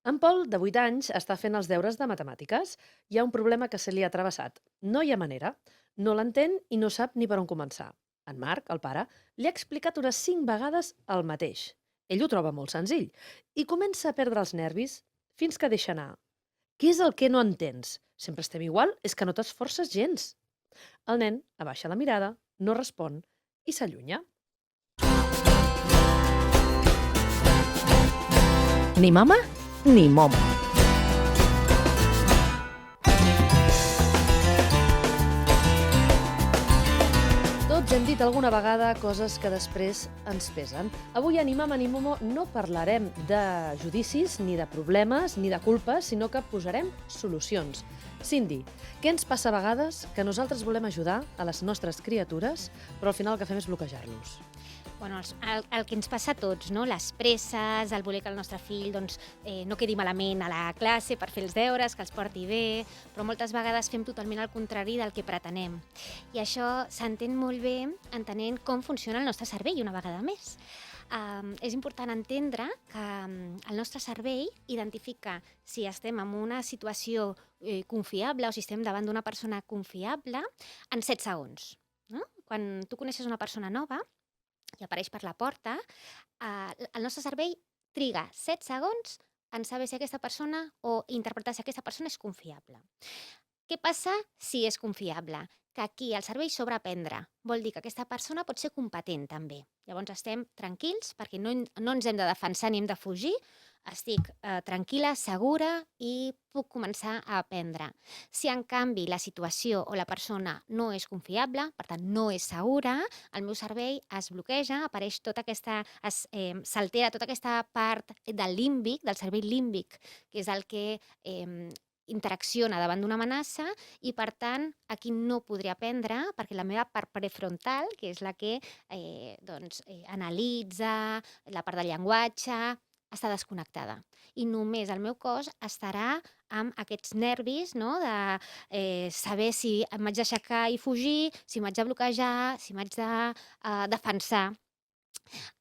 En Pol, de 8 anys, està fent els deures de matemàtiques. Hi ha un problema que se li ha travessat. No hi ha manera. No l'entén i no sap ni per on començar. En Marc, el pare, li ha explicat unes 5 vegades el mateix. Ell ho troba molt senzill i comença a perdre els nervis fins que deixa anar. Què és el que no entens? Sempre estem igual? És que no t'esforces gens. El nen abaixa la mirada, no respon i s'allunya. Ni mama ni momo. Tots hem dit alguna vegada coses que després ens pesen. Avui a Ni Mama ni Momo no parlarem de judicis, ni de problemes, ni de culpes, sinó que posarem solucions. Cindy, què ens passa a vegades que nosaltres volem ajudar a les nostres criatures, però al final el que fem és bloquejar-los? Bueno, el que ens passa a tots, no? Les presses, el voler que el nostre fill no quedi malament a la classe per fer els deures, que els porti bé, però moltes vegades fem totalment el contrari del que pretenem. I això s'entén molt bé entenent com funciona el nostre cervell una vegada més. És important entendre que el nostre cervell identifica si estem en una situació confiable o si estem davant d'una persona confiable en 7 segons. No? Quan tu coneixes una persona nova i apareix per la porta, el nostre cervell triga 7 segons en saber si aquesta persona o interpretar si aquesta persona és confiable. Què passa si és confiable? Que aquí el cervell sobreaprendre. Vol dir que aquesta persona pot ser competent també. Llavors estem tranquils perquè no ens hem de defensar ni hem de fugir. Estic tranquil·la, segura i puc començar a aprendre. Si en canvi la situació o la persona no és confiable, per tant no és segura, el meu cervell es bloqueja, apareix tota aquesta, s'altera tota aquesta part del límbic, del cervell límbic, que és el que interacciona davant d'una amenaça i, per tant, aquí no podré aprendre perquè la meva part prefrontal, que és la que analitza, la part del llenguatge, està desconnectada. I només el meu cos estarà amb aquests nervis, no? De saber si m'haig d'aixecar i fugir, si m'haig de bloquejar, si m'haig de defensar.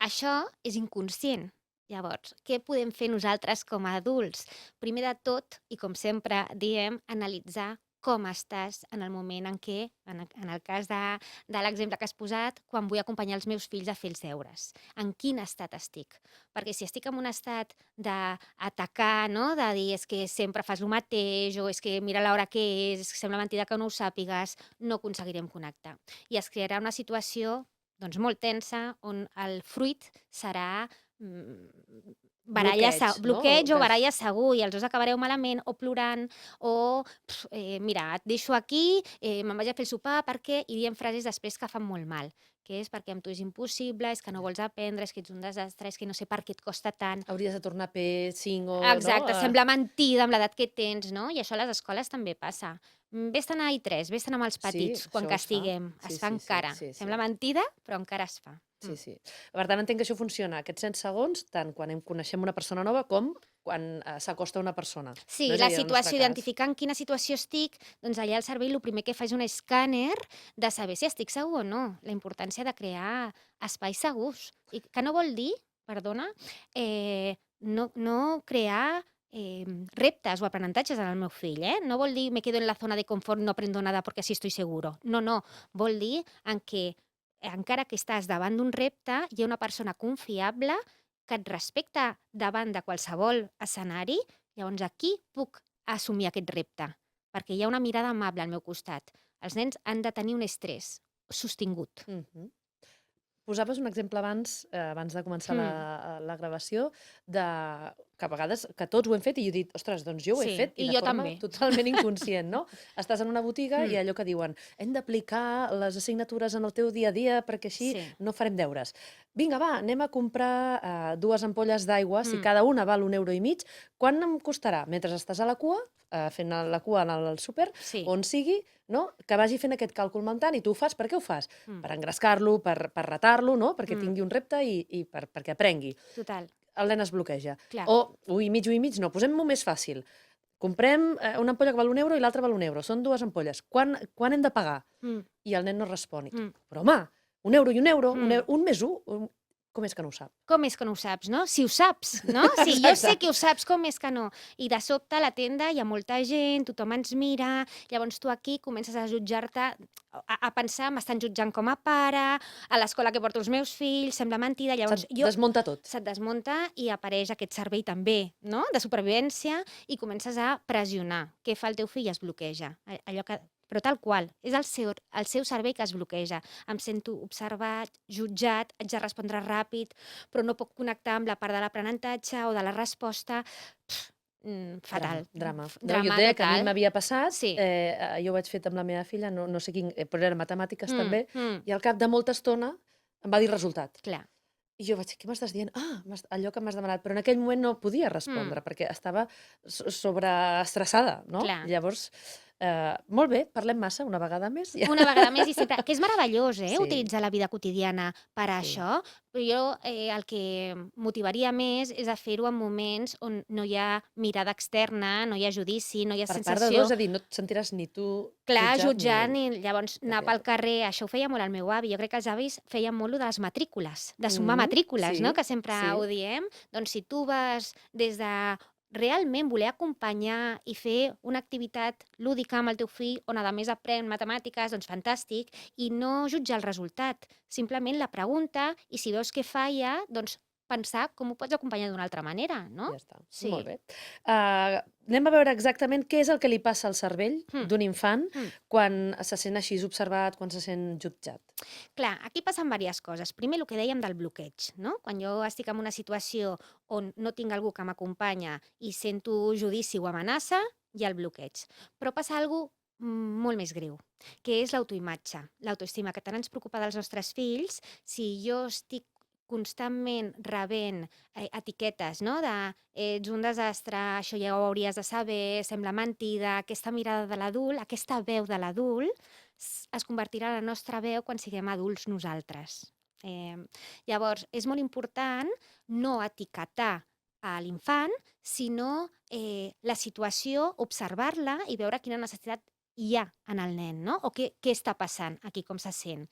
Això és inconscient. Llavors, què podem fer nosaltres com a adults? Primer de tot, i com sempre diem, analitzar com estàs en el moment en què, en el cas de l'exemple que has posat, quan vull acompanyar els meus fills a fer els deures. En quin estat estic? Perquè si estic en un estat d'atacar, no? De dir és que sempre fas el mateix, o és que mira l'hora que és que sembla mentida que no ho sàpigues, no aconseguirem connectar. I es crearà una situació molt tensa, on el fruit serà bloqueig o baralla segur, i els dos acabareu malament o plorant o mira, et deixo aquí, me'n vaig a fer el sopar perquè, i diem frases després que fan molt mal, que és perquè amb tu és impossible, és que no vols aprendre, és que ets un desastre, és que no sé per què et costa tant. Hauries de tornar a P5 o... Exacte, no? sembla mentida amb l'edat que tens, no? I això a les escoles també passa. Vés-te'n a I3, vés-te'n amb els petits, Sí, quan això es fa. castiguem. Sí, Es fa sí, encara. sí. Sembla mentida, però encara es fa. Sí. Per tant, entenc que això funciona, aquests 100 segons, tant quan coneixem una persona nova com quan s'acosta una persona. Sí, No és a la dir, en el nostre situació, cas. identificar en quina situació estic, doncs allà el cervell el primer que fa és un escàner de saber si estic segur o no. La importància de crear espais segurs. I que no vol dir, perdona, no crear reptes o aprenentatges en el meu fill, No vol dir me quedo en la zona de confort, no aprendo nada porque así estoy seguro. No. Vol dir en què, encara que estàs davant d'un repte, hi ha una persona confiable que et respecta davant de qualsevol escenari. Llavors aquí puc assumir aquest repte, perquè hi ha una mirada amable al meu costat. Els nens han de tenir un estrès sostingut. Posaves un exemple abans de començar la gravació, que a vegades que tots ho hem fet i jo he dit, ostres, doncs jo ho he Sí, fet i de jo forma també. totalment inconscient, no? Estàs en una botiga i allò que diuen, hem d'aplicar les assignatures en el teu dia a dia perquè així Sí. no farem deures. Vinga, va, anem a comprar 2 ampolles d'aigua, si Mm. cada una val 1,5 €, quan em costarà? Mentre estàs a la cua, fent la cua al súper, Sí. on sigui, no? Que vagi fent aquest càlcul mental i tu ho fas, per què ho fas? Per engrescar-lo, per retar-lo, no? Perquè tingui un repte i perquè aprengui. Total. El nen es bloqueja. Clar. O 1,5 €, no, posem-ho més fàcil. Comprem una ampolla que val 1 € i l'altra val 1 €. Són 2 ampolles. Quan hem de pagar? I el nen no respon. I tu, però home, 1 € i 1 €, un més un. com és que no ho sap? Com és que no ho saps, no? Si ho saps, no? Si jo sé que ho saps, com és que no? I de sobte a la tenda hi ha molta gent, tothom ens mira, llavors tu aquí comences a jutjar-te, a pensar, m'estan jutjant com a pare, a l'escola que porto els meus fills, sembla mentida, llavors Se't desmunta tot. se't desmunta i apareix aquest cervell també, no?, de supervivència, i comences a pressionar. Què fa el teu fill? Es bloqueja. Allò que... Però tal qual, és el seu cervell que es bloqueja. Em sento observat, jutjat, haig de respondre ràpid, però no puc connectar amb la part de l'aprenentatge o de la resposta. Fatal. Drama. No, jo Drama et deia que a mi total. m'havia passat, Sí. jo ho vaig fet amb la meva filla, no sé quin, però era matemàtiques Mm, també, mm, i al cap de molta estona em va dir resultat. clar. I jo vaig dir, què m'estàs dient? Allò que m'has demanat. Però en aquell moment no podia respondre, perquè estava sobreestressada, no? Clar. Llavors, molt bé, parlem massa, una vegada més. Ja. Una vegada més i sempre... Que és meravellós, Sí. utilitzar la vida quotidiana per a Sí. això, però jo el que motivaria més és a fer-ho en moments on no hi ha mirada externa, no hi ha judici, no hi ha Per part de sensació... dos, és a dir, no et sentiràs ni tu Clar, jutjat jutjant, ni ell. i llavors anar Perquè- pel carrer, això ho feia molt el meu avi. Jo crec que els avis feien molt lo de les matrícules, de sumar Mhm, matrícules, sí, no?, que sempre sí. ho diem. Doncs si tu vas des de realment voler acompanyar i fer una activitat lúdica amb el teu fill, on a més aprèn matemàtiques, doncs fantàstic, i no jutjar el resultat, simplement la pregunta, i si veus que falla, doncs pensar com ho pots acompanyar d'una altra manera, no? Ja està, Sí. molt bé. Anem a veure exactament què és el que li passa al cervell d'un infant quan se sent així observat, quan se sent jutjat. Clar, aquí passen diverses coses. Primer, el que dèiem del bloqueig, no? Quan jo estic en una situació on no tinc algú que m'acompanya i sento judici o amenaça, hi ha el bloqueig. Però passa alguna molt més greu, que és l'autoimatge, l'autoestima, que tant ens preocupa dels nostres fills. Si jo estic constantment rebent etiquetes, no?, de ets un desastre, això ja ho hauries de saber, sembla mentida, aquesta mirada de l'adult, aquesta veu de l'adult, es convertirà en la nostra veu quan siguem adults nosaltres. Llavors, és molt important no etiquetar a l'infant, sinó la situació, observar-la i veure quina necessitat hi ha en el nen, no? O què està passant aquí, com se sent.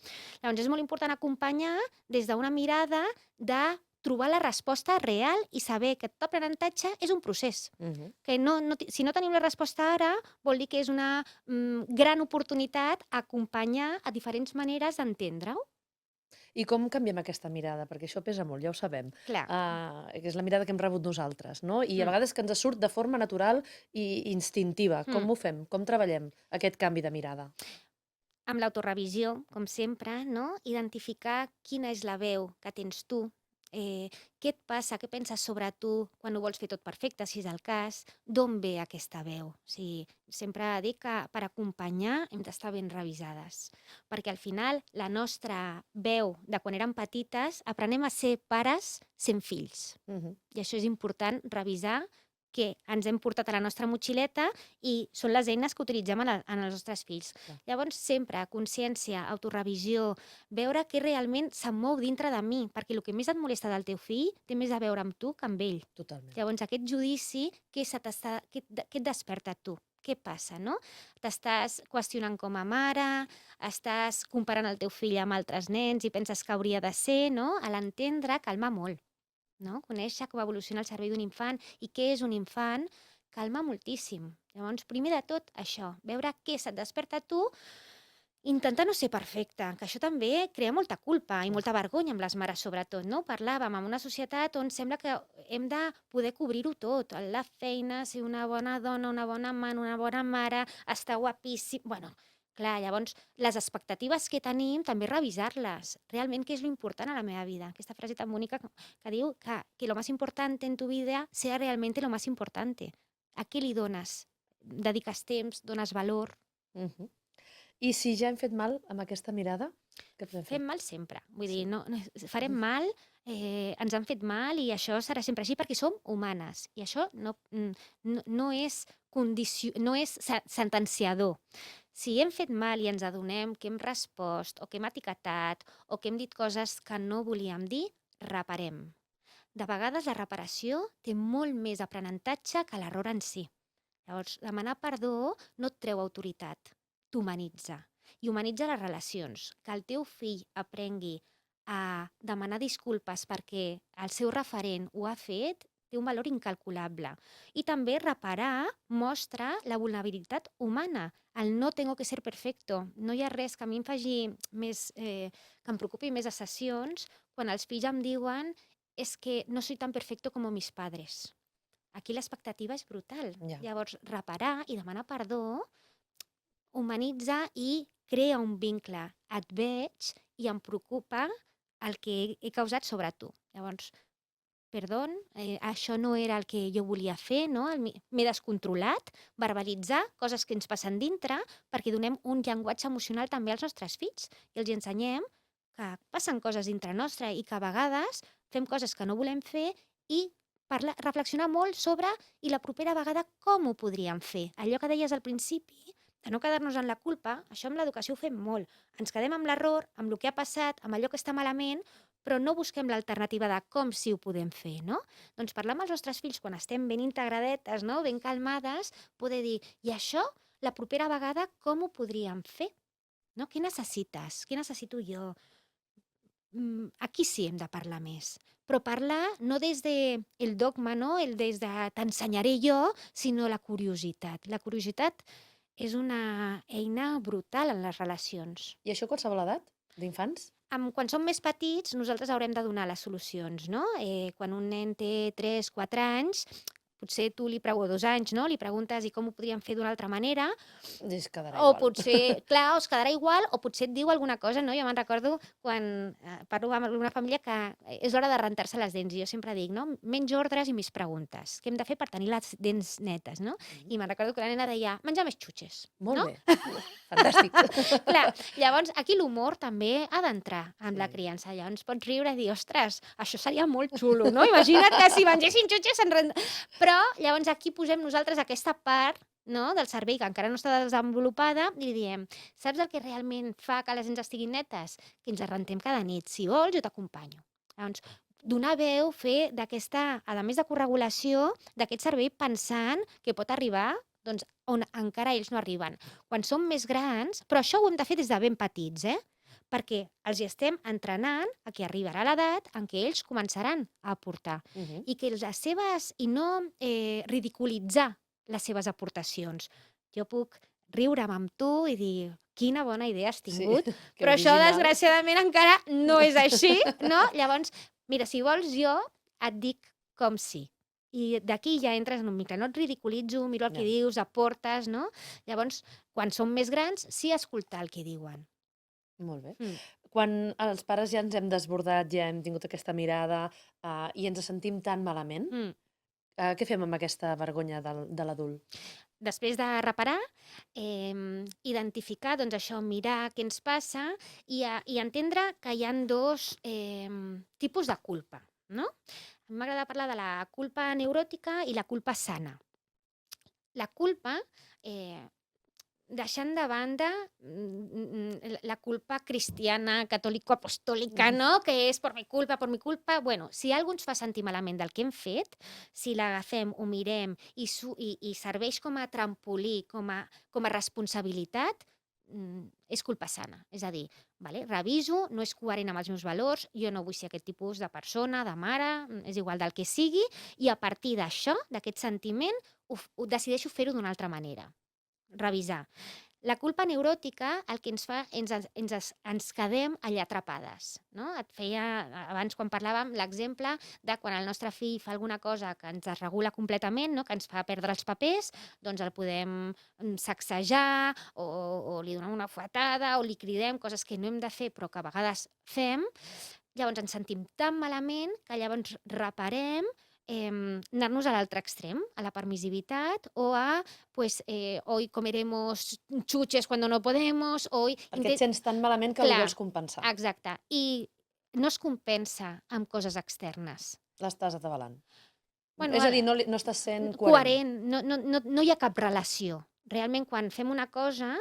Llavors, és molt important acompanyar des d'una mirada de trobar la resposta real i saber que tot aprenentatge és un procés. Que si no tenim la resposta ara, vol dir que és una gran oportunitat acompanyar a diferents maneres d'entendre-ho. I com canviem aquesta mirada? Perquè això pesa molt, ja ho sabem. Clar. Que és la mirada que hem rebut nosaltres, no? I a vegades que ens surt de forma natural i instintiva. Com ho fem? Com treballem aquest canvi de mirada? Amb l'autorevisió, com sempre, no? Identificar quina és la veu que tens tu, què et passa, què penses sobre tu quan ho vols fer tot perfecte, si és el cas, d'on ve aquesta veu. O sigui, sempre dic que per acompanyar hem d'estar ben revisades, perquè al final la nostra veu de quan érem petites aprenem a ser pares sent fills. I això és important revisar, que ens hem portat a la nostra motxileta i són les eines que utilitzem en els nostres fills. Clar. Llavors, sempre, consciència, autorevisió, veure què realment se'm mou dintre de mi, perquè el que més et molesta del teu fill té més a veure amb tu que amb ell. Totalment. Llavors, aquest judici, què et desperta a tu? Què passa, no? T'estàs qüestionant com a mare, estàs comparant el teu fill amb altres nens i penses que hauria de ser, no? A l'entendre, calma molt. No? Conèixer com evoluciona el cervell d'un infant i què és un infant, calma moltíssim. Llavors, primer de tot, això, veure què se't desperta a tu, intentar no ser perfecte, que això també crea molta culpa i molta vergonya amb les mares, sobretot, no? Parlàvem en una societat on sembla que hem de poder cobrir-ho tot, la feina, ser una bona dona, una bona amant, una bona mare, estar guapíssim... Bueno, clar, llavors, les expectatives que tenim, també revisar-les. Realment, què és l'important a la meva vida? Aquesta frase tan bonica que diu que lo más importante en tu vida sea realmente lo más importante. A què li dones? Dediques temps, dones valor? I si ja hem fet mal amb aquesta mirada, què podem fer? Fem mal sempre. Vull dir, farem mal, ens han fet mal i això serà sempre així perquè som humanes. I això no és sentenciador. Si hem fet mal i ens adonem que hem respost o que hem etiquetat o que hem dit coses que no volíem dir, reparem. De vegades la reparació té molt més aprenentatge que l'error en si. Llavors, demanar perdó no et treu autoritat, t'humanitza. I humanitza les relacions. Que el teu fill aprengui a demanar disculpes perquè el seu referent ho ha fet, té un valor incalculable. I també reparar mostra la vulnerabilitat humana. El no tengo que ser perfecto. No hi ha res que a mi em faci més, que em preocupi més a sessions quan els fills em diuen és que no soy tan perfecto como mis padres. Aquí l'expectativa és brutal. Ja. Llavors, reparar i demanar perdó humanitza i crea un vincle. Et veig i em preocupa el que he causat sobre tu. Llavors, perdó, això no era el que jo volia fer, no? M'he descontrolat, verbalitzar coses que ens passen dintre perquè donem un llenguatge emocional també als nostres fills i els ensenyem que passen coses dintre nostra i que a vegades fem coses que no volem fer i reflexionar molt sobre i la propera vegada com ho podríem fer. Allò que deies al principi, de no quedar-nos en la culpa, això amb l'educació ho fem molt. Ens quedem amb l'error, amb el que ha passat, amb allò que està malament, però no busquem l'alternativa de com sí ho podem fer, no? Doncs parlar amb els nostres fills quan estem ben integradetes, no? Ben calmades, poder dir, i això, la propera vegada, com ho podríem fer? No? Què necessites? Què necessito jo? Aquí sí hem de parlar més. Però parlar no des del dogma, no? Des de t'ensenyaré jo, sinó la curiositat. La curiositat és una eina brutal en les relacions. I això a qualsevol edat? D'infants? Quan som més petits, nosaltres haurem de donar les solucions, no? Quan un nen té 3, 4 anys, potser tu li o 2 anys, no? Li preguntes i com ho podríem fer d'una altra manera, Es quedarà o igual. potser, clar, o es quedarà igual, o potser et diu alguna cosa, no? Jo me'n recordo quan parlo amb alguna família que és l'hora de rentar-se les dents, i jo sempre dic, no? Menys ordres i més preguntes. Què hem de fer per tenir les dents netes, no? I me'n recordo que la nena deia, menjar més xutxes. Molt no? bé. Fantàstic. Clar, llavors aquí l'humor també ha d'entrar en la Sí. criança. Llavors pots riure i dir, ostres, això seria molt xulo, no? Imagina't que si mengessin xutxes Però llavors aquí posem nosaltres aquesta part, no, del cervell que encara no està desenvolupada i diem, saps el que realment fa que les dents estiguin netes? Que ens les rentem cada nit. Si vols, jo t'acompanyo. Llavors, donar veu, fer d'aquesta, a més de corregulació, d'aquest cervell pensant que pot arribar doncs, on encara ells no arriben. Quan som més grans, però això ho hem de fer des de ben petits, perquè els hi estem entrenant a que arribarà l'edat en què ells començaran a aportar i que les seves, i no ridiculitzar les seves aportacions. Jo puc riure'm amb tu i dir, quina bona idea has tingut, que però això original. desgraciadament encara no és així, no? Llavors, mira, si vols jo et dic com sí. I d'aquí ja entres en un micro, no et ridiculitzo, miro el que Ja. dius, aportes, no? Llavors, quan som més grans, sí escoltar el que diuen. Molt bé. Mm. Quan els pares ja ens hem desbordat, ja hem tingut aquesta mirada i ens sentim tan malament, Mm. què fem amb aquesta vergonya de l'adult? Després de reparar, identificar, doncs això, mirar què ens passa i entendre que hi ha 2 tipus de culpa, no? A mi m'agrada parlar de la culpa neuròtica i la culpa sana. La culpa, deixant de banda la culpa cristiana, catòlico-apostòlica, no? Que és per mi culpa. Bueno, si alguna cosa ens fa sentir malament del que hem fet, si l'agafem, ho mirem i serveix com a trampolí, com a responsabilitat, és culpa sana. És a dir, vale, reviso, no és coherent amb els meus valors, jo no vull ser aquest tipus de persona, de mare, és igual del que sigui, i a partir d'això, d'aquest sentiment, ho decideixo fer-ho d'una altra manera. Revisar. La culpa neuròtica el que ens fa, ens quedem allà atrapades. No? Et feia, abans quan parlàvem, l'exemple de quan el nostre fill fa alguna cosa que ens desregula completament, no? Que ens fa perdre els papers, doncs el podem sacsejar o li donem una fuetada o li cridem coses que no hem de fer però que a vegades fem. Llavors ens sentim tan malament que llavors reparem anar-nos a l'altre extrem, a la permissivitat o a, pues, hoy comeremos chuches cuando no podemos, hoy... Perquè et sents tan malament que ho Clar, vols compensar. Exacte. I no es compensa amb coses externes. L'estàs atabalant. Bueno, És a dir, no estàs sent coherent. No hi ha cap relació. Realment, quan fem una cosa,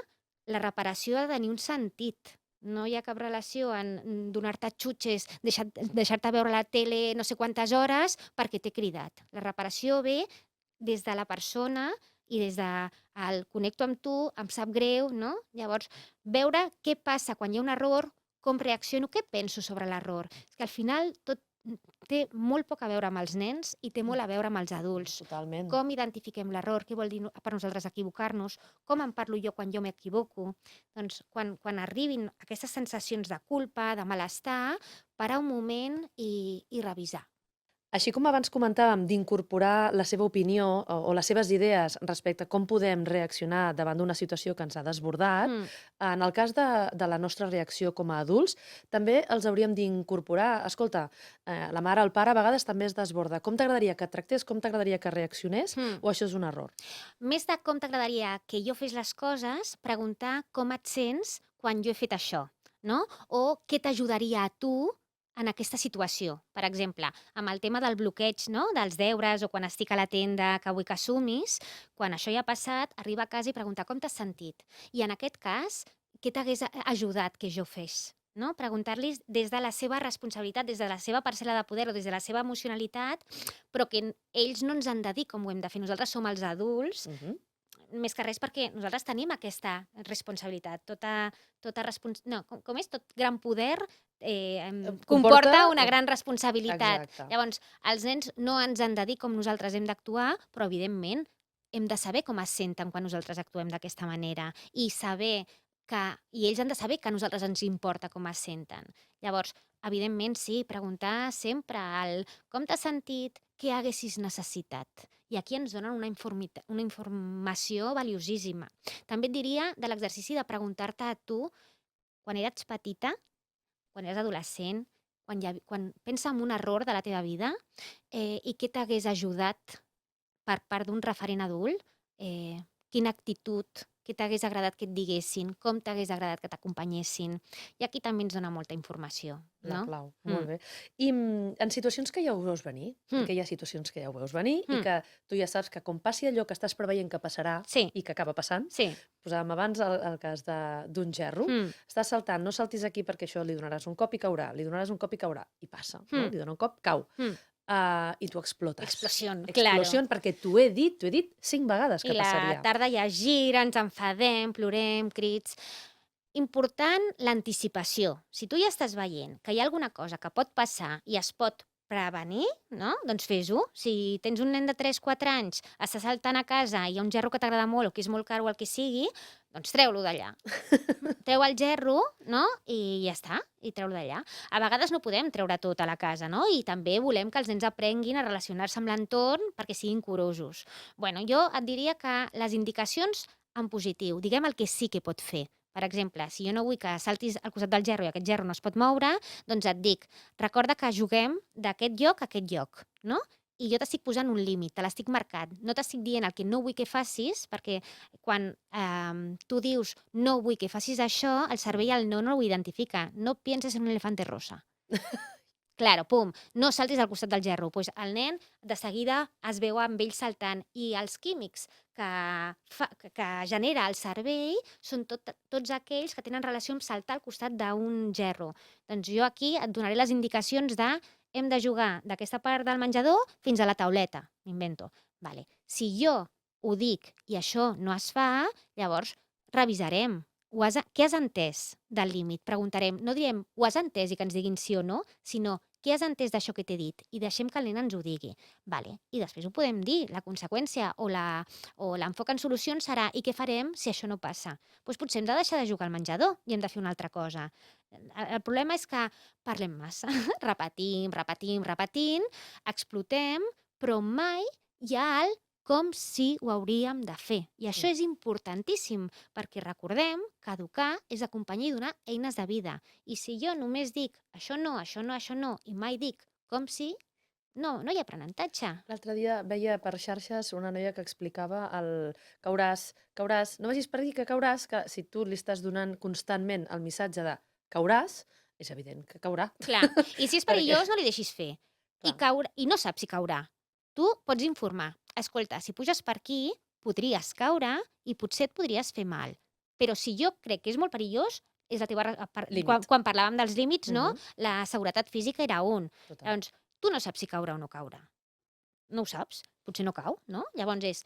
la reparació ha de tenir un sentit. No hi ha cap relació en donar-te xutxes, deixar-te veure la tele no sé quantes hores perquè t'he cridat. La reparació ve des de la persona i des de el connecto amb tu, em sap greu, no? Llavors, veure què passa quan hi ha un error, com reacciono, què penso sobre l'error. És que al final tot té molt poc a veure amb els nens i té molt a veure amb els adults. Totalment. Com identifiquem l'error, què vol dir per nosaltres equivocar-nos, com em parlo jo quan jo m'equivoco. Doncs quan arribin aquestes sensacions de culpa, de malestar, parar un moment i revisar. Així com abans comentàvem d'incorporar la seva opinió o les seves idees respecte a com podem reaccionar davant d'una situació que ens ha desbordat, en el cas de la nostra reacció com a adults, també els hauríem d'incorporar, escolta, la mare o el pare a vegades també es desborda. Com t'agradaria que et tractés, com t'agradaria que reaccionés, o això és un error? Més de com t'agradaria que jo fes les coses, preguntar com et sents quan jo he fet això, no? O què t'ajudaria a tu en aquesta situació. Per exemple, amb el tema del bloqueig, no? Dels deures o quan estic a la tenda que vull que assumis, quan això ja ha passat, arribar a casa i preguntar com t'has sentit. I en aquest cas, què t'hagués ajudat que jo fes? No? Preguntar-los des de la seva responsabilitat, des de la seva parcel·la de poder o des de la seva emocionalitat, però que ells no ens han de dir com ho hem de fer. Nosaltres som els adults, més que res perquè nosaltres tenim aquesta responsabilitat. Com és? Tot gran poder comporta una gran responsabilitat. Exacte. Llavors, els nens no ens han de dir com nosaltres hem d'actuar, però evidentment hem de saber com es senten quan nosaltres actuem d'aquesta manera i ells han de saber que a nosaltres ens importa com es senten. Llavors, evidentment, sí, preguntar sempre com t'has sentit, què haguessis necessitat. I aquí ens donen una informació valiosíssima. També et diria de l'exercici de preguntar-te a tu, quan eres petita, quan eres adolescent, quan pensa en un error de la teva vida i què t'hagués ajudat per part d'un referent adult, quina actitud, què t'hagués agradat que et diguessin, com t'hagués agradat que t'acompanyessin. I aquí també ens dona molta informació. La No? clau, molt bé. I en situacions que ja ho veus venir, perquè hi ha situacions que ja ho veus venir i que tu ja saps que com passi allò que estàs preveient que passarà Sí. i que acaba passant, Sí. posàvem abans el cas d'un gerro, estàs saltant, no saltis aquí perquè això li donaràs un cop i caurà, li donaràs un cop i caurà, i passa, no? Li dona un cop, cau. I tu explotes. Explosió, Explosió, perquè t'ho he dit 5 vegades que I la passaria. tarda ja gira, ens enfadem, plorem, crits. Important l'anticipació. Si tu ja estàs veient que hi ha alguna cosa que pot passar i es pot prevenir, no? Doncs fes-ho. Si tens un nen de 3-4 anys, està saltant a casa i hi ha un gerro que t'agrada molt o que és molt car o el que sigui, doncs treu-lo d'allà. Treu el gerro, no? I ja està, i treu-lo d'allà. A vegades no podem treure tot a la casa, no? I també volem que els nens aprenguin a relacionar-se amb l'entorn perquè siguin curosos. Bueno, jo et diria que les indicacions en positiu, diguem el que sí que pot fer. Per exemple, si jo no vull que saltis al costat del gerro i aquest gerro no es pot moure, doncs et dic, recorda que juguem d'aquest lloc a aquest lloc, no? I jo t'estic posant un límit, te l'estic marcant. No t'estic dient el que no vull que facis, perquè quan tu dius no vull que facis això, el cervell el no ho identifica. No pienses en un elefante rosa. Claro, pum, no saltis al costat del gerro. Pues el nen de seguida es veu amb ell saltant i els químics que genera el cervell són tots aquells que tenen relació amb saltar al costat d'un gerro. Doncs jo aquí et donaré les indicacions de hem de jugar d'aquesta part del menjador fins a la tauleta, m'invento. Vale. Si jo ho dic i això no es fa, llavors revisarem. Què has entès del límit? Preguntarem. No direm ho has entès i que ens diguin sí o no, sinó què has entès d'això que t'he dit? I deixem que el nen ens ho digui. Vale. I després ho podem dir. La conseqüència o l'enfoc en solucions serà i què farem si això no passa? Doncs potser hem de deixar de jugar al menjador i hem de fer una altra cosa. El problema és que parlem massa. Repetim, explotem, però mai hi ha com si ho hauríem de fer. I això és importantíssim, perquè recordem que educar és acompanyar i donar eines de vida. I si jo només dic això no, i mai dic com si, no hi ha aprenentatge. L'altre dia veia per xarxes una noia que explicava el cauràs, no vagis per dir que cauràs, que si tu li estàs donant constantment el missatge de cauràs, és evident que caurà. Clar, i si és perillós no li deixis fer. I no saps si caurà. Tu pots informar. Escolta, si puges per aquí, podries caure i potser et podries fer mal. Però si jo crec que és molt perillós, és la teva... Quan parlàvem dels límits, no? La seguretat física era un. Llavors, tu no saps si caurà o no caurà. No ho saps. Potser no cau, no? Llavors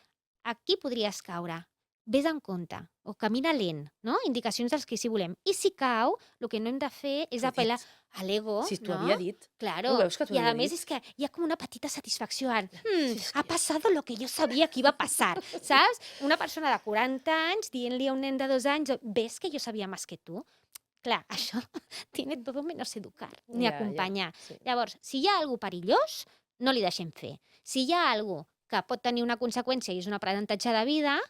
aquí podries caure. vés en compte, o camina lent, no? Indicacions dels que sí volem. I si cau, el que no hem de fer és T'ho he apel·lar dit. a l'ego, Si t'ho no? havia dit. Claro. No veus que t'ho Y havia además dit? es que hi ha com una petita satisfacció en, Sí, és ha que... pasado lo que yo sabía que iba a pasar, saps? Una persona de 40 anys dient-li a un nen de 2 anys, ves que jo sabia més que tu? Clar, això tiene todo menos educar ni Ja, acompanyar. sí. Llavors, si hi ha algú perillós, no li deixem fer. Si hi ha algú que pot tenir una conseqüència i és un aprenentatge de vida,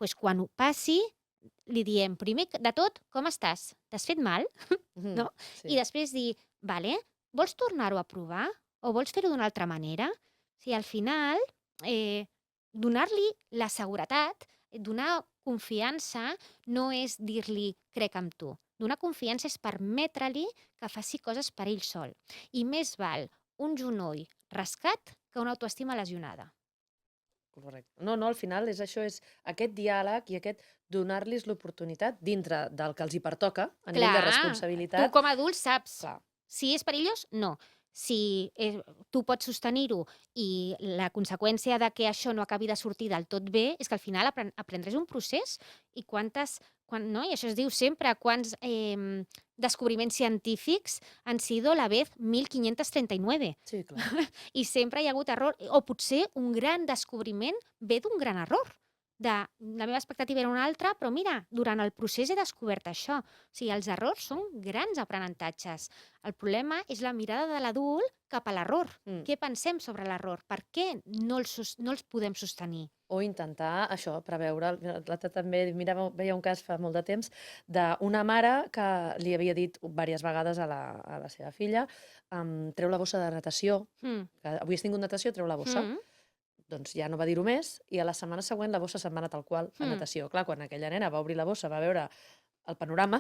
doncs quan ho passi, li diem, primer de tot, com estàs? T'has fet mal? Mhm, No? I després dir, vale, vols tornar-ho a provar? O vols fer-ho d'una altra manera? O sigui, al final, donar-li la seguretat, donar confiança, no és dir-li crec en tu. Donar confiança és permetre-li que faci coses per ell sol. I més val un genoll rascat que una autoestima lesionada. Correcte. No, al final és això, és aquest diàleg i aquest donar-los l'oportunitat dintre del que els hi pertoca a nivell de Tu responsabilitat. com a adult saps. Clar, Si és perillós, no. Si tu pots sostenir-ho i la conseqüència de que això no acabi de sortir del tot bé és que al final aprendràs un procés i no? I això es diu sempre, quants descobriments científics han sido la vez 1539 sí, clar. i sempre hi ha hagut error, o potser un gran descobriment ve d'un gran error. La meva expectativa era una altra, però mira, durant el procés he descobert això. O sigui, els errors són grans aprenentatges. El problema és la mirada de l'adult cap a l'error. Què pensem sobre l'error? Per què no els podem sostenir? O intentar això, preveure. L'altre també, mira, veia un cas fa molt de temps d'una mare que li havia dit diverses vegades a la seva filla treu la bossa de natació, que avui has tingut natació, treu la bossa. Doncs ja no va dir-ho més i a la setmana següent la bossa se'n va anar tal qual a natació. Clar, quan aquella nena va obrir la bossa, va veure el panorama,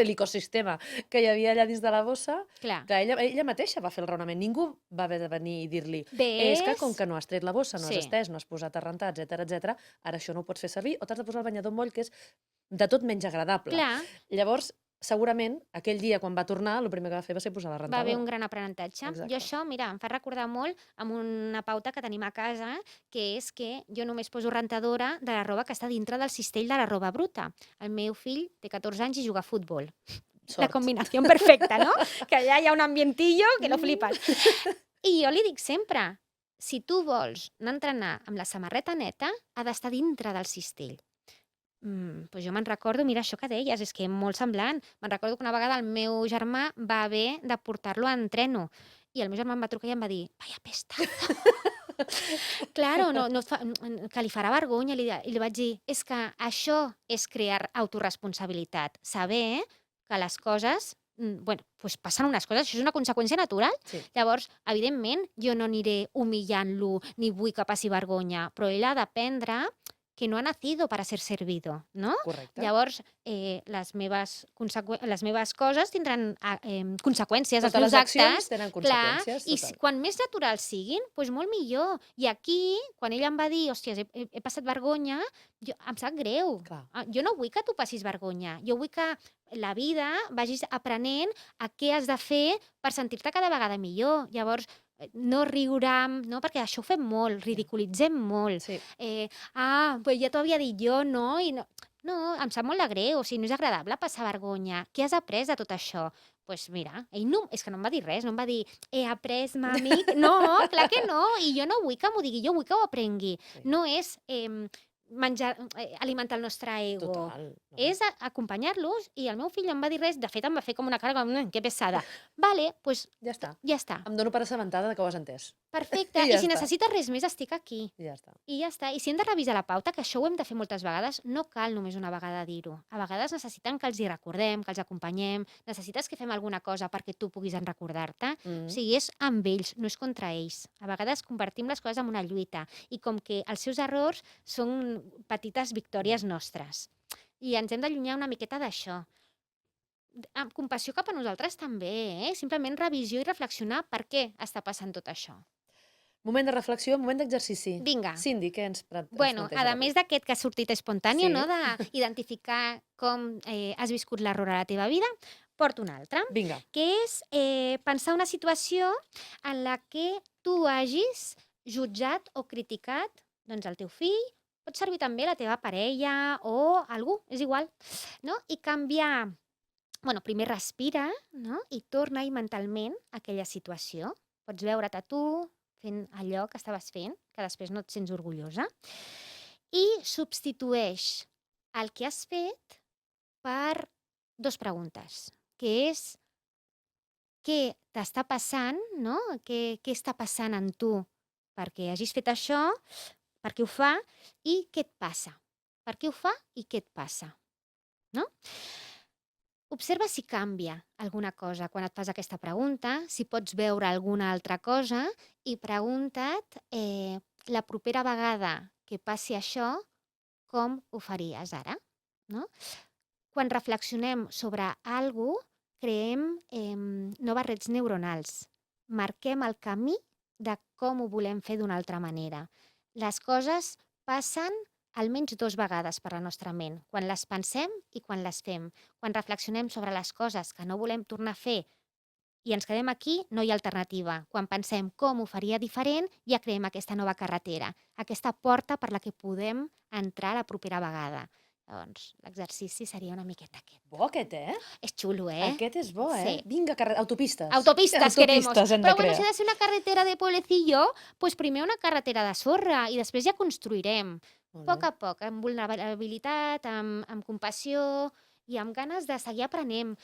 l'ecosistema que hi havia allà dins de la bossa, Clar. que ella mateixa va fer el raonament. Ningú va haver de venir i dir-li és que com que no has tret la bossa, no has estès, no has posat a rentar, etcètera, ara això no ho pots fer servir o t'has de posar el banyador moll, que és de tot menys agradable. Clar. Llavors, segurament, aquell dia, quan va tornar, el primer que va fer va ser posar la Va rentadora. haver un gran aprenentatge. Exacte. Jo això, mira, em fa recordar molt amb una pauta que tenim a casa, que és que jo només poso rentadora de la roba que està dintre del cistell de la roba bruta. El meu fill té 14 anys i juga a futbol. La combinació perfecta, no? Que allà hi ha un ambientillo que lo flipes. I jo li dic sempre, si tu vols anar a entrenar amb la samarreta neta, ha d'estar dintre del cistell. Pues jo me'n recordo, mira, això que deies, és que molt semblant. Me'n recordo que una vegada el meu germà va haver de portar-lo a entreno i el meu germà em va trucar i em va dir vaya pestazo. Claro, que li farà vergonya. I li vaig dir, és que això és crear autoresponsabilitat. Saber que les coses, pues passen unes coses, això és una conseqüència natural. Sí. Llavors, evidentment, jo no aniré humillant-lo ni vull que passi vergonya, però ell ha d'aprendre que no ha nacido para ser servido, no? Correcte. Llavors, les meves coses tindran conseqüències, Totes els meus les accions actes. tenen Clar, conseqüències. i Total. quan més naturals siguin, doncs molt millor. I aquí, quan ell em va dir, hòsties, he passat vergonya, em sap greu. Clar. Jo no vull que tu passis vergonya. Jo vull que la vida vagis aprenent a què has de fer per sentir-te cada vegada millor. Llavors, no riure, no? Perquè això ho fem molt, ridiculitzem molt. Sí. Pues ja t'ho havia dit jo, no? I no, em sap molt de greu, o sigui, no és agradable passar vergonya. Què has après de tot això? Doncs mira, ell no, és que no em va dir res, no em va dir he après, mami. No, clar que no, i jo no vull que m'ho digui, jo vull que ho aprengui. Sí. No és alimentar el nostre ego. Total. No. És acompanyar-los, i el meu fill em va dir res, de fet em va fer com una cara, que pesada. Vale, doncs Ja està. ja està. Em dono per assabentada de que ho has entès. Perfecte, I ja i si està. necessites res més, estic aquí. I ja està. I ja està. I si hem de revisar la pauta, que això ho hem de fer moltes vegades, no cal només una vegada dir-ho. A vegades necessiten que els hi recordem, que els acompanyem, necessites que fem alguna cosa perquè tu puguis en recordar-te. O sigui, és amb ells, no és contra ells. A vegades convertim les coses en una lluita i com que els seus errors són petites victòries nostres. I ens hem d'allunyar una miqueta d'això. Amb compassió cap a nosaltres també, Simplement revisió i reflexionar per què està passant tot això. Moment de reflexió, moment d'exercici. Vinga. Cindy, què ens Bueno, planteja? a més d'aquest que ha sortit espontani, Sí. no? D'identificar com has viscut l'error a la teva vida, porto un altre, Vinga. que és pensar una situació en la que tu hagis jutjat o criticat doncs, el teu fill Pot servir també la teva parella o algú, és igual, no? I canviar, primer respira, no? I torna-hi mentalment a aquella situació. Pots veure't a tu fent allò que estaves fent, que després no et sents orgullosa, i substitueix el que has fet per 2 preguntes, que és què t'està passant, no? Què està passant en tu perquè hagis fet això, per què ho fa i què et passa. Per què ho fa i què et passa, no? Observa si canvia alguna cosa quan et fas aquesta pregunta, si pots veure alguna altra cosa i pregunta't la propera vegada que passi això, com ho faries ara, no? Quan reflexionem sobre alguna cosa, creem noves rets neuronals. Marquem el camí de com ho volem fer d'una altra manera. Les coses passen almenys 2 vegades per la nostra ment, quan les pensem i quan les fem. Quan reflexionem sobre les coses que no volem tornar a fer i ens quedem aquí, no hi ha alternativa. Quan pensem com ho faria diferent, ja creem aquesta nova carretera, aquesta porta per la que podem entrar la propera vegada. Doncs l'exercici seria una miqueta aquest. Bo aquest, És xulo, Aquest és bo, Sí. Vinga, autopistes. Autopistas queremos. Autopistes hem de Però bueno, crear. si ha de ser una carretera de pueblecillo, pues primer una carretera de sorra i després ja construirem. Molt A poc bé. a poc, amb vulnerabilitat, amb compassió i amb ganes de seguir aprenent.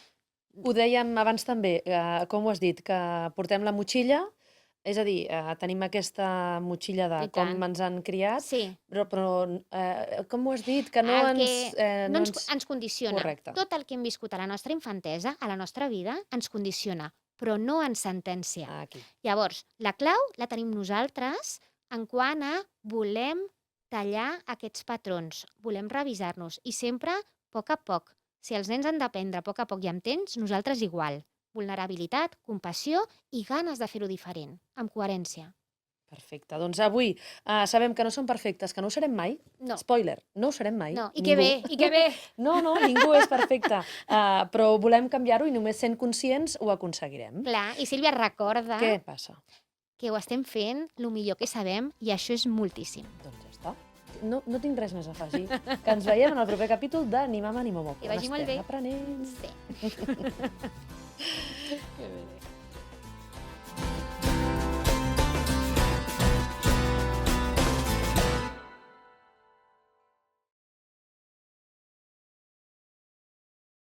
Ho dèiem abans també, com ho has dit, que portem la motxilla, és a dir, tenim aquesta motxilla de I com tant. ens han criat, Sí, però com ho has dit? Que no el ens... que no ens condiciona. Correcte. Tot el que hem viscut a la nostra infantesa, a la nostra vida, ens condiciona, però no ens sentencia. Aquí. Llavors, la clau la tenim nosaltres en quant a volem tallar aquests patrons, volem revisar-nos i sempre a poc. Si els nens han d'aprendre a poc i amb temps, nosaltres igual. Vulnerabilitat, compassió i ganes de fer-ho diferent, amb coherència. Perfecte. Doncs avui sabem que no som perfectes, que no ho serem mai. No. Spoiler, no ho serem mai. No, i ningú. que bé. No, ningú és perfecte. Però volem canviar-ho i només sent conscients ho aconseguirem. Clar, i Sílvia, recorda Què passa? que ho estem fent el millor que sabem i això és moltíssim. Doncs ja està. No tinc res més a afegir. Que ens veiem en el proper capítol de Ni mama ni momo. Que vagi molt bé. Aprenent. Sí. Que bé.